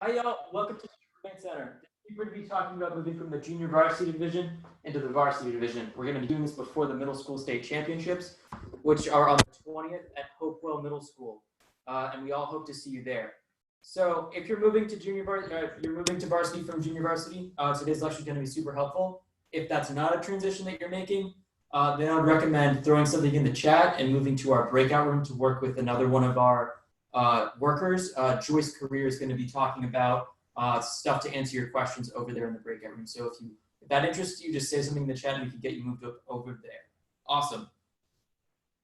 Hi y'all, welcome to the Command Center. We're going to be talking about moving from the junior varsity division into the varsity division. We're going to be doing this before the middle school state championships, which are on the 20th at Hopewell Middle School, and we all hope to see you there. So if you're moving to varsity from junior varsity, today's lecture is going to be super helpful. If that's not a transition that you're making, then I would recommend throwing something in the chat and moving to our breakout room to work with another one of our workers. Joyce Career is going to be talking about stuff to answer your questions over there in the breakout room. So if that interests you, just say something in the chat and we can get you moved up over there. Awesome.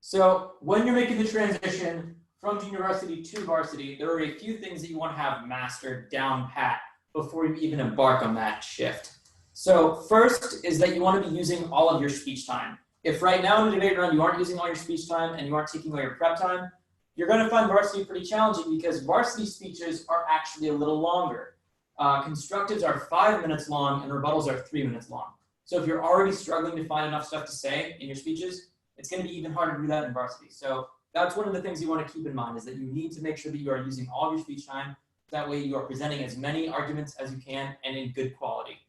So when you're making the transition from junior varsity to varsity, there are a few things that you want to have mastered down pat before you even embark on that shift. So first is that you want to be using all of your speech time. If right now in the debate round you aren't using all your speech time and you aren't taking all your prep time, you're going to find varsity pretty challenging because varsity speeches are actually a little longer. Constructives are 5 minutes long and rebuttals are 3 minutes long. So if you're already struggling to find enough stuff to say in your speeches, it's going to be even harder to do that in varsity. So that's one of the things you want to keep in mind is that you need to make sure that you are using all of your speech time. That way you are presenting as many arguments as you can and in good quality.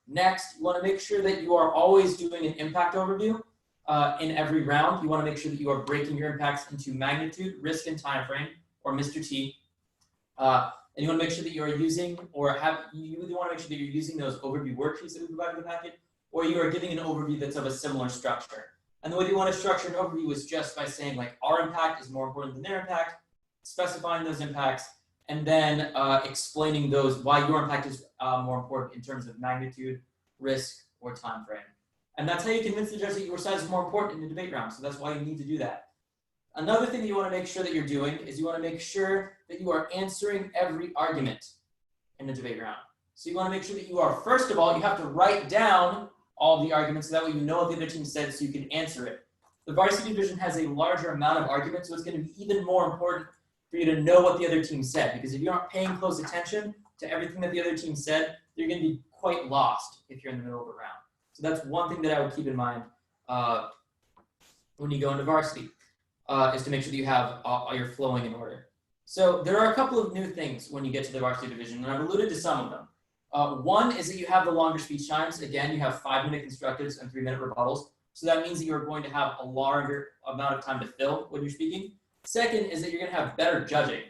Next, you want to make sure that you are always doing an impact overview. In every round, you want to make sure that you are breaking your impacts into magnitude, risk, and time frame, or Mr. T. And you want to make sure that you are using, you want to make sure that you're using those overview worksheets that we provide in the packet, or you are giving an overview that's of a similar structure. And the way you want to structure an overview is just by saying, like, our impact is more important than their impact, specifying those impacts, and then explaining why your impact is more important in terms of magnitude, risk, or time frame. And that's how you convince the judge that your side is more important in the debate round. So that's why you need to do that. Another thing that you want to make sure that you're doing is you want to make sure that you are answering every argument in the debate round. So you want to make sure that you are, first of all, you have to write down all the arguments so that way you know what the other team said so you can answer it. The varsity division has a larger amount of arguments, so it's going to be even more important for you to know what the other team said. Because if you aren't paying close attention to everything that the other team said, you're going to be quite lost if you're in the middle of a round. So that's one thing that I would keep in mind when you go into varsity, is to make sure that you have all your flowing in order. So there are a couple of new things when you get to the varsity division, and I've alluded to some of them. One is that you have the longer speech times. Again, you have 5-minute constructives and 3-minute rebuttals. So that means that you're going to have a larger amount of time to fill when you're speaking. Second is that you're going to have better judging.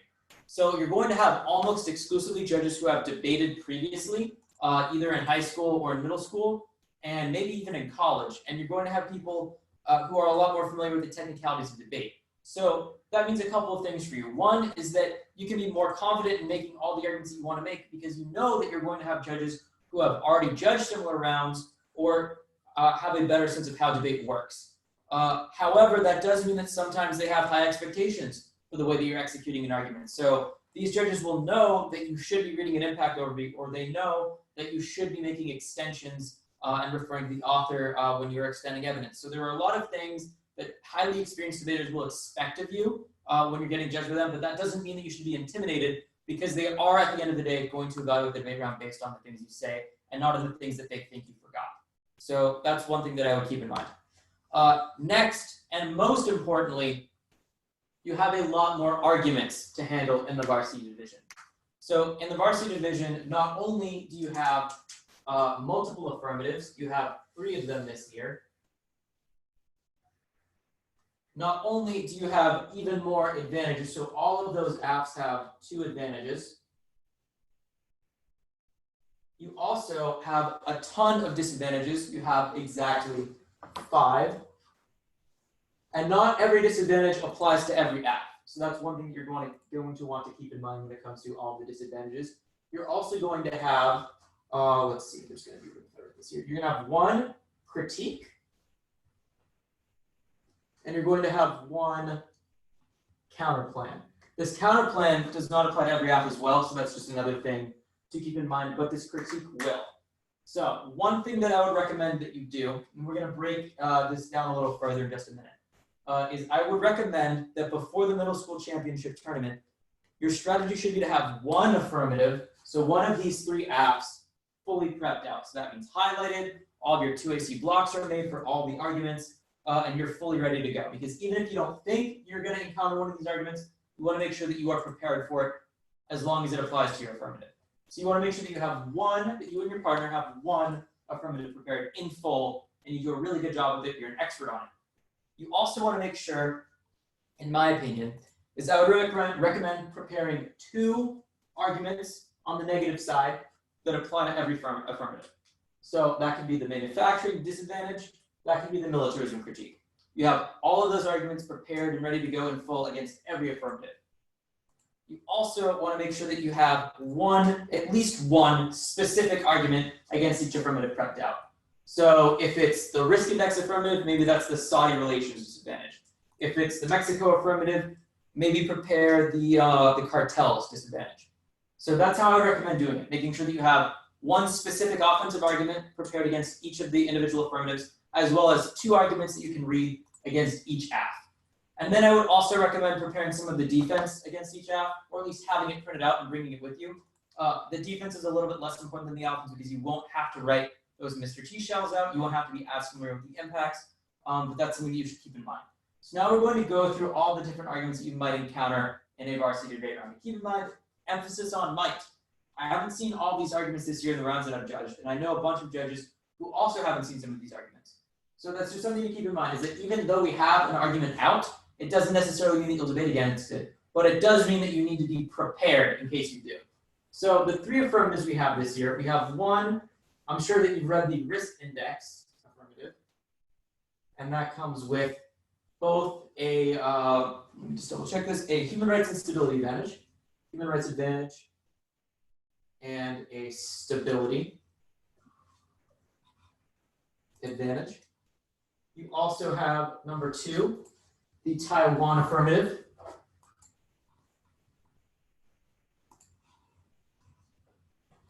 So you're going to have almost exclusively judges who have debated previously, either in high school or in middle school, and maybe even in college, and you're going to have people who are a lot more familiar with the technicalities of debate. So that means a couple of things for you. One is that you can be more confident in making all the arguments that you want to make because you know that you're going to have judges who have already judged similar rounds or have a better sense of how debate works. However, that does mean that sometimes they have high expectations for the way that you're executing an argument. So these judges will know that you should be reading an impact overview, or they know that you should be making extensions and referring to the author when you're extending evidence. So there are a lot of things that highly experienced debaters will expect of you when you're getting judged by them, but that doesn't mean that you should be intimidated because they are, at the end of the day, going to evaluate the debate round based on the things you say and not on the things that they think you forgot. So that's one thing that I would keep in mind. Next, and most importantly, you have a lot more arguments to handle in the varsity division. So in the varsity division, not only do you have multiple affirmatives, you have 3 of them this year. Not only do you have even more advantages, so all of those apps have 2 advantages. You also have a ton of disadvantages. You have exactly 5. And not every disadvantage applies to every app. So that's one thing you're going to want to keep in mind when it comes to all the disadvantages. You're also going to have let's see, there's going to be room for this here. You're going to have 1 critique, and you're going to have 1 counter plan. This counter plan does not apply to every app as well, so that's just another thing to keep in mind, but this critique will. So one thing that I would recommend that you do, and we're going to break this down a little further in just a minute, is I would recommend that before the middle school championship tournament, your strategy should be to have 1 affirmative, so one of these 3 apps fully prepped out. So that means highlighted, all of your 2AC blocks are made for all the arguments, and you're fully ready to go. Because even if you don't think you're going to encounter one of these arguments, you want to make sure that you are prepared for it as long as it applies to your affirmative. So you want to make sure that you have one, that you and your partner have one affirmative prepared in full, and you do a really good job with it. You're an expert on it. You also want to make sure, in my opinion, is I would recommend preparing 2 arguments on the negative side that apply to every affirmative. So that could be the manufacturing disadvantage, that could be the militarism critique. You have all of those arguments prepared and ready to go in full against every affirmative. You also want to make sure that you have at least one specific argument against each affirmative prepped out. So if it's the risk index affirmative, maybe that's the Saudi relations disadvantage. If it's the Mexico affirmative, maybe prepare the cartels disadvantage. So that's how I recommend doing it, making sure that you have one specific offensive argument prepared against each of the individual affirmatives, as well as 2 arguments that you can read against each AF. And then I would also recommend preparing some of the defense against each AF, or at least having it printed out and bringing it with you. The defense is a little bit less important than the offense because you won't have to write those Mr. T shells out. You won't have to be as familiar with the impacts, but that's something you should keep in mind. So now we're going to go through all the different arguments that you might encounter in a varsity debate round. Keep in mind, emphasis on might. I haven't seen all these arguments this year in the rounds that I've judged, and I know a bunch of judges who also haven't seen some of these arguments. So that's just something to keep in mind, is that even though we have an argument out, it doesn't necessarily mean that you'll debate against it, but it does mean that you need to be prepared in case you do. So the 3 affirmatives we have this year, we have one, I'm sure that you've read the risk index affirmative, and that comes with both a, let me just double check this, a human rights and stability advantage, human rights advantage, and a stability advantage. You also have number 2, the Taiwan affirmative.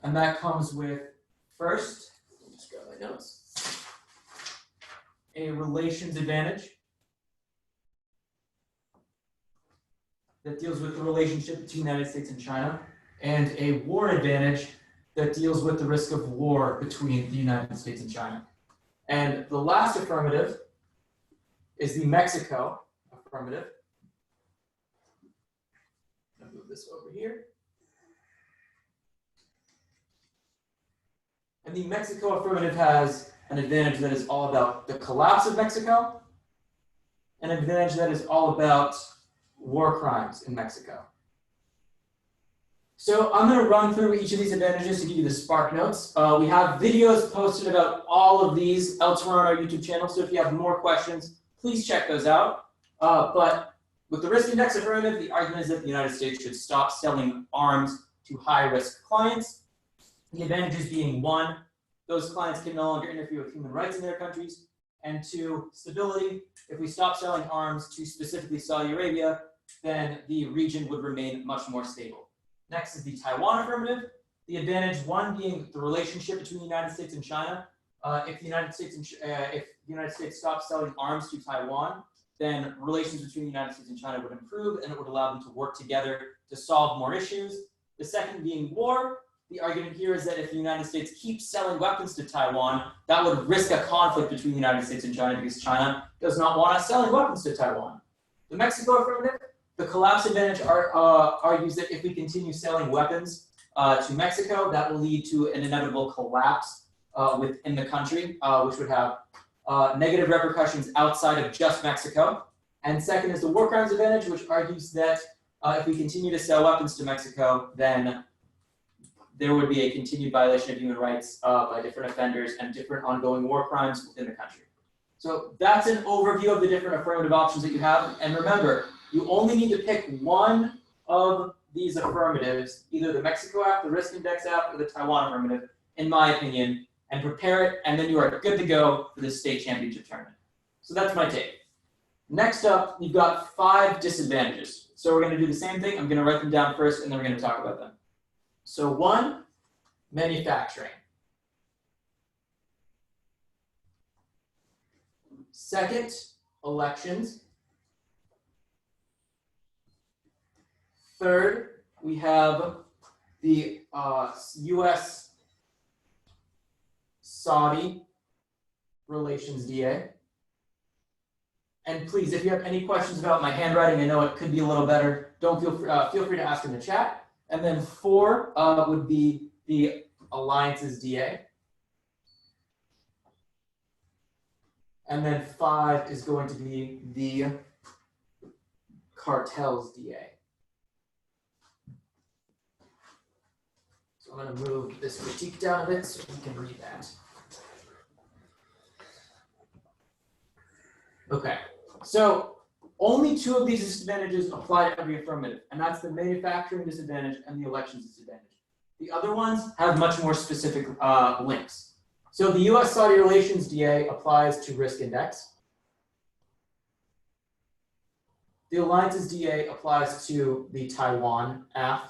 And that comes with, first, let me just grab my notes, a relations advantage that deals with the relationship between the United States and China, and a war advantage that deals with the risk of war between the United States and China. And the last affirmative is the Mexico affirmative. I'll move this over here. And the Mexico affirmative has an advantage that is all about the collapse of Mexico, and an advantage that is all about war crimes in Mexico. So I'm going to run through each of these advantages to give you the spark notes. We have videos posted about all of these elsewhere on our YouTube channel, so if you have more questions, please check those out. But with the risk index affirmative, the argument is that the United States should stop selling arms to high-risk clients. The advantages being 1, those clients can no longer interfere with human rights in their countries, and 2, stability. If we stop selling arms to specifically Saudi Arabia, then the region would remain much more stable. Next is the Taiwan affirmative. The advantage 1 being the relationship between the United States and China. If the United States stops selling arms to Taiwan, then relations between the United States and China would improve, and it would allow them to work together to solve more issues. The second being war. The argument here is that if the United States keeps selling weapons to Taiwan, that would risk a conflict between the United States and China because China does not want us selling weapons to Taiwan. The Mexico affirmative, the collapse advantage argues that if we continue selling weapons to Mexico, that will lead to an inevitable collapse within the country, which would have negative repercussions outside of just Mexico. And second is the war crimes advantage, which argues that if we continue to sell weapons to Mexico, then there would be a continued violation of human rights by different offenders and different ongoing war crimes within the country. So that's an overview of the different affirmative options that you have. And remember, you only need to pick one of these affirmatives, either the Mexico app, the risk index app, or the Taiwan affirmative, in my opinion, and prepare it, and then you are good to go for the state championship tournament. So that's my take. Next up, you've got 5 disadvantages. So we're going to do the same thing. I'm going to write them down first, and then we're going to talk about them. So 1, manufacturing. Second, elections. Third, we have the U.S.-Saudi relations DA. And please, if you have any questions about my handwriting, I know it could be a little better, don't feel free to ask in the chat. And then 4 would be the alliances DA. And then 5 is going to be the cartels DA. So I'm going to move this critique down a bit so you can read that. Okay, so only 2 of these disadvantages apply to every affirmative, and that's the manufacturing disadvantage and the elections disadvantage. The other ones have much more specific links. So the U.S.-Saudi relations DA applies to risk index. The alliances DA applies to the Taiwan AF.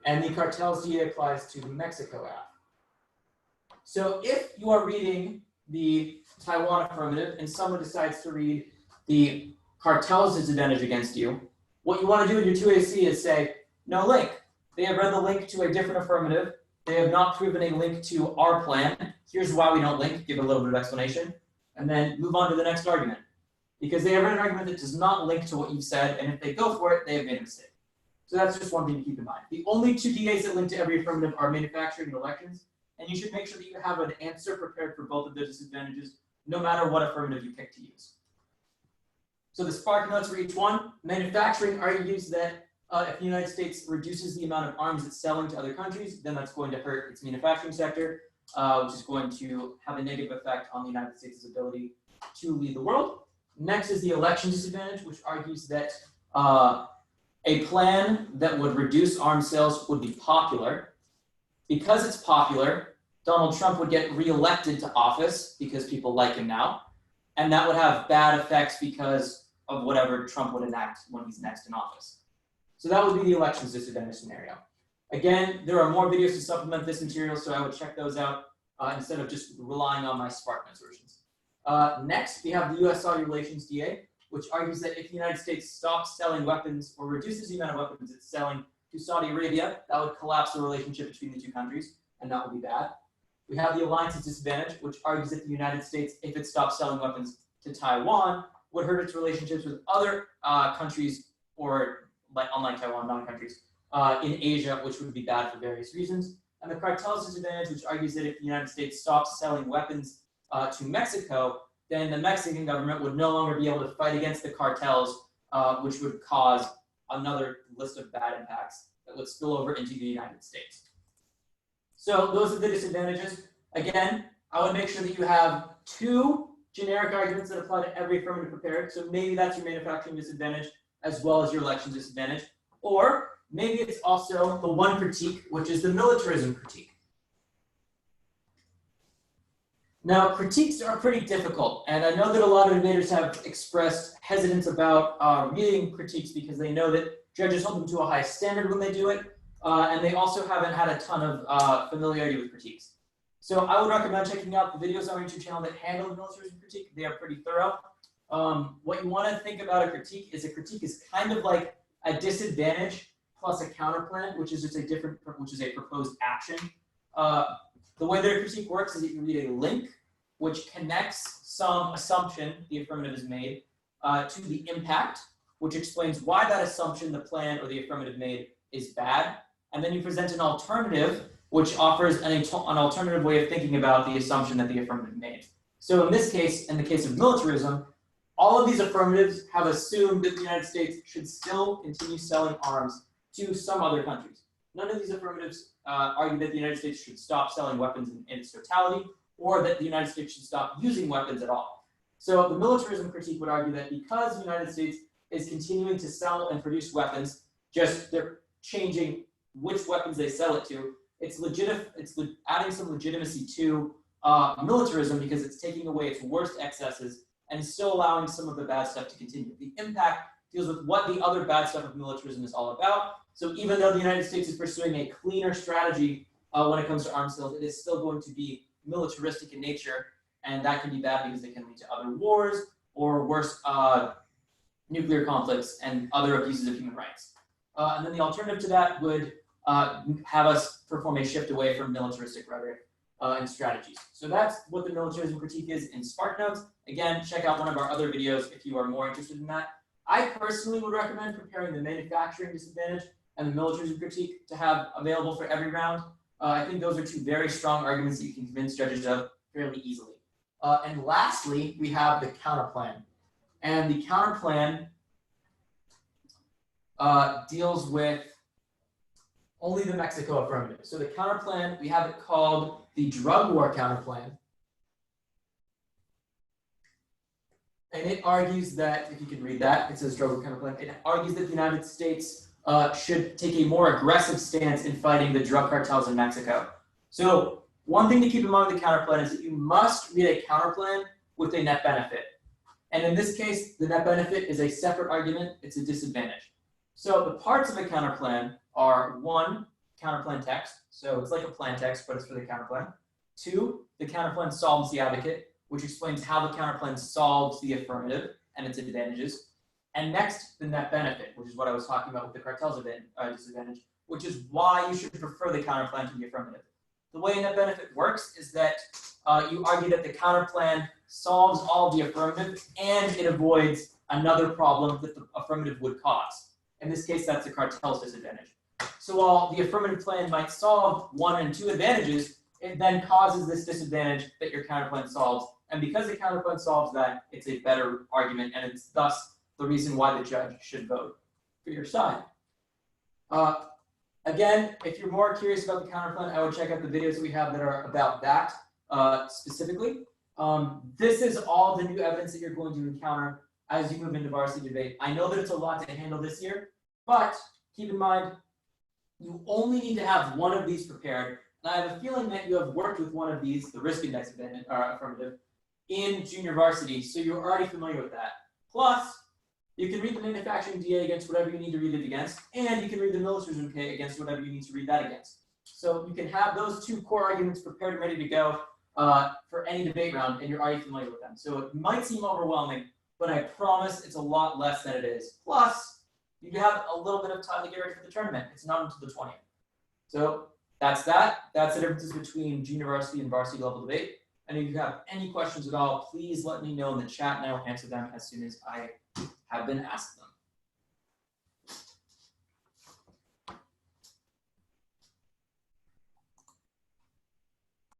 And the cartels DA applies to the Mexico AF. So if you are reading the Taiwan affirmative and someone decides to read the cartel's disadvantage against you, what you want to do in your 2AC is say, no link. They have read the link to a different affirmative. They have not proven a link to our plan. Here's why we don't link, give a little bit of explanation, and then move on to the next argument. Because they have read an argument that does not link to what you've said, and if they go for it, they have made a mistake. So that's just one thing to keep in mind. The only 2 DAs that link to every affirmative are manufacturing and elections, and you should make sure that you have an answer prepared for both of those disadvantages, no matter what affirmative you pick to use. So the spark notes for each one. Manufacturing argues that if the United States reduces the amount of arms it's selling to other countries, then that's going to hurt its manufacturing sector, which is going to have a negative effect on the United States' ability to lead the world. Next is the election disadvantage, which argues that a plan that would reduce arms sales would be popular. Because it's popular, Donald Trump would get reelected to office because people like him now, and that would have bad effects because of whatever Trump would enact when he's next in office. So that would be the elections disadvantage scenario. Again, there are more videos to supplement this material, so I would check those out instead of just relying on my SparkNotes versions. Next, we have the U.S.-Saudi relations DA, which argues that if the United States stops selling weapons or reduces the amount of weapons it's selling to Saudi Arabia, that would collapse the relationship between the 2 countries, and that would be bad. We have the alliances disadvantage, which argues that the United States, if it stops selling weapons to Taiwan, would hurt its relationships with other countries, or unlike Taiwan, non-countries, in Asia, which would be bad for various reasons. And the cartels disadvantage, which argues that if the United States stops selling weapons to Mexico, then the Mexican government would no longer be able to fight against the cartels, which would cause another list of bad impacts that would spill over into the United States. So those are the disadvantages. Again, I would make sure that you have 2 generic arguments that apply to every affirmative prepared. So maybe that's your manufacturing disadvantage as well as your election disadvantage. Or maybe it's also the one critique, which is the militarism critique. Now, critiques are pretty difficult, and I know that a lot of debaters have expressed hesitance about reading critiques because they know that judges hold them to a high standard when they do it, and they also haven't had a ton of familiarity with critiques. So I would recommend checking out the videos on our YouTube channel that handle the militarism critique. They are pretty thorough. What you want to think about a critique is kind of like a disadvantage plus a counterplan, which is just a proposed action. The way that a critique works is that you read a link which connects some assumption the affirmative has made to the impact, which explains why that assumption, the plan, or the affirmative made is bad. And then you present an alternative which offers an alternative way of thinking about the assumption that the affirmative made. So in this case, in the case of militarism, all of these affirmatives have assumed that the United States should still continue selling arms to some other countries. None of these affirmatives argue that the United States should stop selling weapons in its totality, or that the United States should stop using weapons at all. So the militarism critique would argue that because the United States is continuing to sell and produce weapons, just they're changing which weapons they sell it to, it's adding some legitimacy to militarism because it's taking away its worst excesses and still allowing some of the bad stuff to continue. The impact deals with what the other bad stuff of militarism is all about. So even though the United States is pursuing a cleaner strategy when it comes to arms sales, it is still going to be militaristic in nature, and that can be bad because it can lead to other wars or worse, nuclear conflicts and other abuses of human rights. And then the alternative to that would have us perform a shift away from militaristic rhetoric and strategies. So that's what the militarism critique is in SparkNotes. Again, check out one of our other videos if you are more interested in that. I personally would recommend preparing the manufacturing disadvantage and the Militarism Critique to have available for every round. I think those are two very strong arguments that you can convince judges of fairly easily. And lastly, we have the counterplan. And the counterplan deals with only the Mexico affirmative. So the counterplan, we have it called the drug war counterplan. And it argues that, if you can read that, it says drug war counterplan. It argues that the United States should take a more aggressive stance in fighting the drug cartels in Mexico. So one thing to keep in mind with the counterplan is that you must read a counterplan with a net benefit. And in this case, the net benefit is a separate argument. It's a disadvantage. So the parts of a counterplan are: 1, counterplan text. So it's like a plan text, but it's for the counterplan. 2, the counterplan solves the advocate, which explains how the counterplan solves the affirmative and its advantages. And next, the net benefit, which is what I was talking about with the cartel's disadvantage, which is why you should prefer the counterplan to the affirmative. The way a net benefit works is that you argue that the counterplan solves all the affirmative and it avoids another problem that the affirmative would cause. In this case, that's the cartel's disadvantage. So while the affirmative plan might solve 1 and 2 advantages, it then causes this disadvantage that your counterplan solves. And because the counterplan solves that, it's a better argument, and it's thus the reason why the judge should vote for your side. Again, if you're more curious about the counterplan, I would check out the videos that we have that are about that specifically. This is all the new evidence that you're going to encounter as you move into varsity debate. I know that it's a lot to handle this year, but keep in mind, you only need to have one of these prepared. And I have a feeling that you have worked with one of these, the risk index affirmative, in junior varsity, so you're already familiar with that. Plus, you can read the manufacturing DA against whatever you need to read it against, and you can read the militarism K against whatever you need to read that against. So you can have those 2 core arguments prepared and ready to go for any debate round, and you're already familiar with them. So it might seem overwhelming, but I promise it's a lot less than it is. Plus, you have a little bit of time to get ready for the tournament. It's not until the 20th. So that's that. That's the differences between junior varsity and varsity level debate. And if you have any questions at all, please let me know in the chat and I will answer them as soon as I have been asked them.